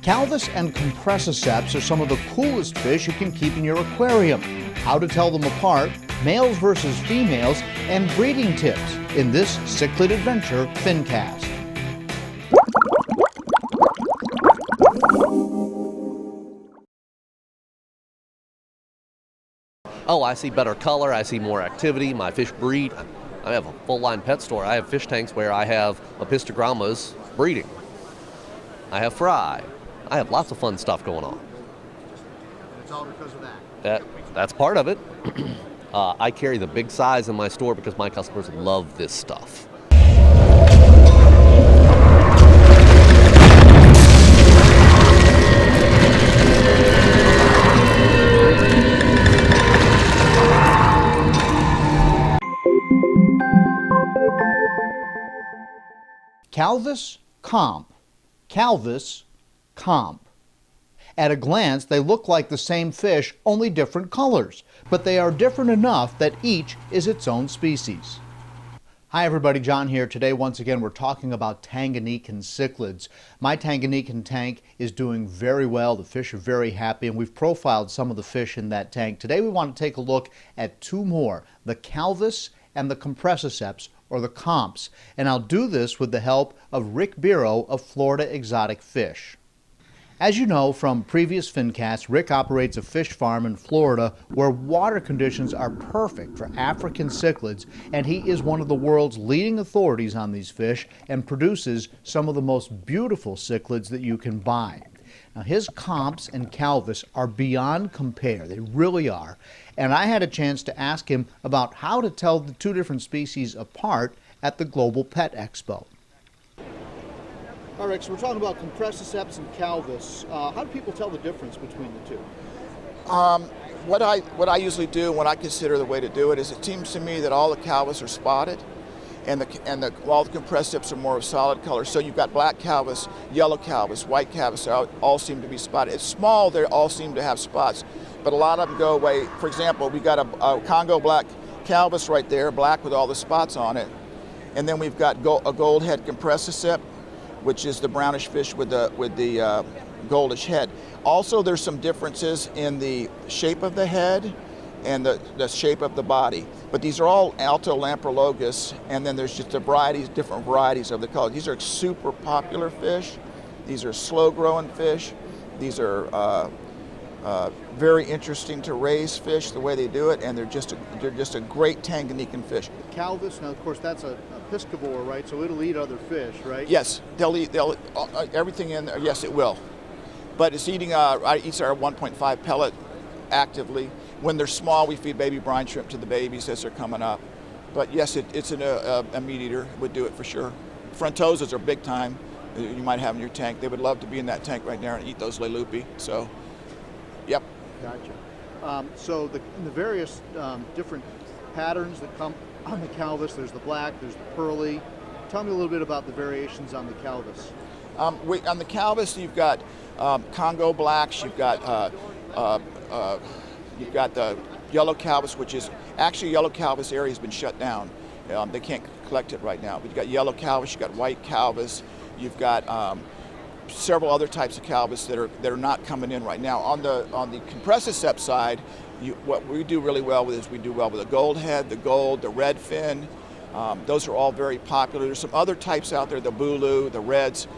Calvus and Compressiceps are some of the coolest fish you can keep in your aquarium. How to tell them apart, males versus females, and breeding tips in this Cichlid Adventure Fincast. Oh, I see better color, I see more activity, my fish breed. I have a full-line pet store. I have fish tanks where I have apistogrammas breeding. I have fry. I have lots of fun stuff going on. And it's all because of that? That's part of it. I carry the big size in my store because my customers love this stuff. Calvus, comp. Calvus, comp. At a glance, they look like the same fish, only different colors, but they are different enough that each is its own species. Hi everybody, John here. Today, once again, we're talking about Tanganyikan cichlids. My Tanganyikan tank is doing very well. The fish are very happy, and we've profiled some of the fish in that tank. Today, we want to take a look at two more, the Calvus and the Compressiceps, or the comps, and I'll do this with the help of Rick Biro of Florida Exotic Fish. As you know from previous Fincasts, Rick operates a fish farm in Florida where water conditions are perfect for African cichlids, and he is one of the world's leading authorities on these fish and produces some of the most beautiful cichlids that you can buy. Now, his comps and Calvus are beyond compare. They really are. And I had a chance to ask him about how to tell the two different species apart at the Global Pet Expo. All right, so we're talking about Compressiceps and Calvus. How do people tell the difference between the two? What I usually do when I consider the way to do it is it seems to me that all the Calvus are spotted, and all the Compressiceps are more of solid color. So you've got black Calvus, yellow Calvus, white Calvus, all seem to be spotted. It's small, they all seem to have spots, but a lot of them go away. For example, we got a Congo black Calvus right there, black with all the spots on it. And then we've got a gold head Compressicep, which is the brownish fish with the goldish head. Also, there's some differences in the shape of the head and the shape of the body. But these are all Altolamprologus, and then there's just different varieties of the color. These are super popular fish. These are slow-growing fish. These are very interesting to raise fish the way they do it, and they're just a great Tanganyikan fish. The Calvus, now of course that's a piscivore, right? So it'll eat other fish, right? Yes, they'll eat everything in there. Yes, it will. But it's eating eats our 1.5 pellet actively. When they're small, we feed baby brine shrimp to the babies as they're coming up. But yes, it's a meat eater. Would do it for sure. Frontosas are big time. You might have in your tank. They would love to be in that tank right there and eat those lelupi. So, yep. Gotcha. So the various different patterns that come on the Calvus, there's the black, there's the pearly. Tell me a little bit about the variations on the Calvus. On the Calvus, you've got Congo blacks, you've got the yellow Calvus, which is actually yellow Calvus area has been shut down. They can't collect it right now. But you've got yellow Calvus, you've got white Calvus, you've got several other types of Calvus that are not coming in right now. On the Compressiceps side, what we do really well with is we do well with the gold head, the gold, the red fin. Those are all very popular. There's some other types out there, the bulu, the reds,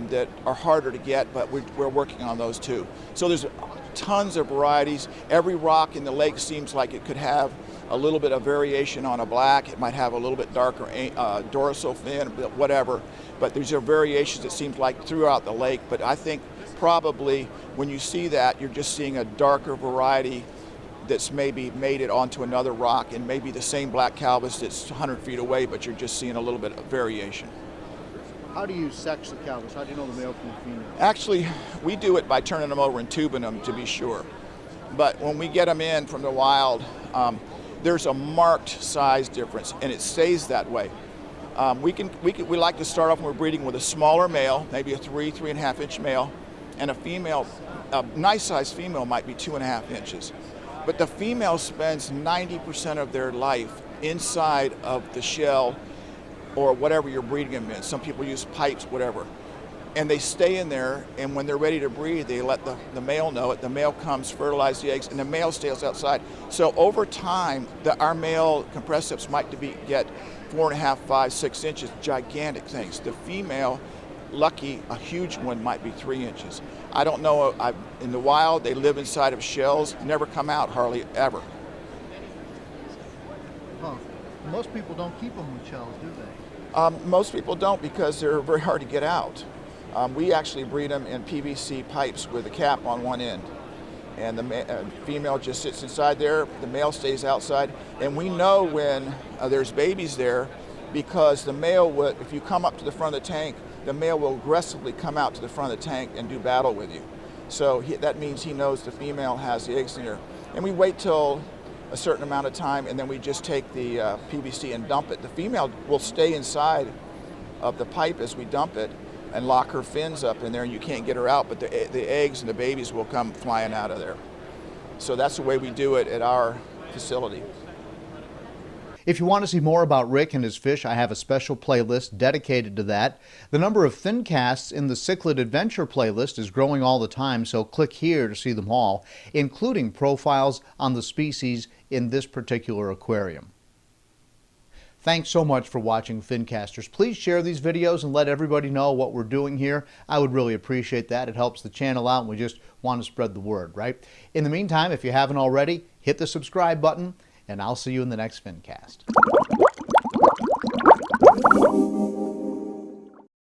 that are harder to get, but we're working on those too. So there's tons of varieties. Every rock in the lake seems like it could have a little bit of variation on a black. It might have a little bit darker dorsal fin, whatever. But these are variations that seems like throughout the lake. But I think probably when you see that, you're just seeing a darker variety that's maybe made it onto another rock, and maybe the same black Calvus that's 100 feet away, but you're just seeing a little bit of variation. How do you sex the Calvus? How do you know the male from the female? Actually, we do it by turning them over and tubing them to be sure. But when we get them in from the wild, there's a marked size difference, and it stays that way. We like to start off when we're breeding with a smaller male, maybe a 3.5 inch male, and a female. A nice sized female might be 2.5 inches. But the female spends 90% of their life inside of the shell or whatever you're breeding them in. Some people use pipes, whatever. and they stay in there, and when they're ready to breed, they let the male know it. The male comes, fertilizes the eggs, and the male stays outside. So over time, our male Compressiceps might get 4.5, 5, 6 inches, gigantic things. The female, lucky, a huge one might be 3 inches. I don't know, in the wild, they live inside of shells, never come out hardly ever. Huh. Most people don't keep them with shells, do they? Most people don't because they're very hard to get out. We actually breed them in PVC pipes with a cap on one end. And the female just sits inside there, the male stays outside. And we know when there's babies there because the male would, if you come up to the front of the tank, the male will aggressively come out to the front of the tank and do battle with you. So that means he knows the female has the eggs in there. And we wait till a certain amount of time and then we just take the PVC and dump it. The female will stay inside of the pipe as we dump it and lock her fins up in there, and you can't get her out, but the eggs and the babies will come flying out of there. So that's the way we do it at our facility. If you want to see more about Rick and his fish, I have a special playlist dedicated to that. The number of Fincasts in the Cichlid Adventure playlist is growing all the time, so click here to see them all, including profiles on the species in this particular aquarium. Thanks so much for watching Fincasters. Please share these videos and let everybody know what we're doing here. I would really appreciate that. It helps the channel out and we just want to spread the word, right? In the meantime, if you haven't already, hit the subscribe button and I'll see you in the next Fincast.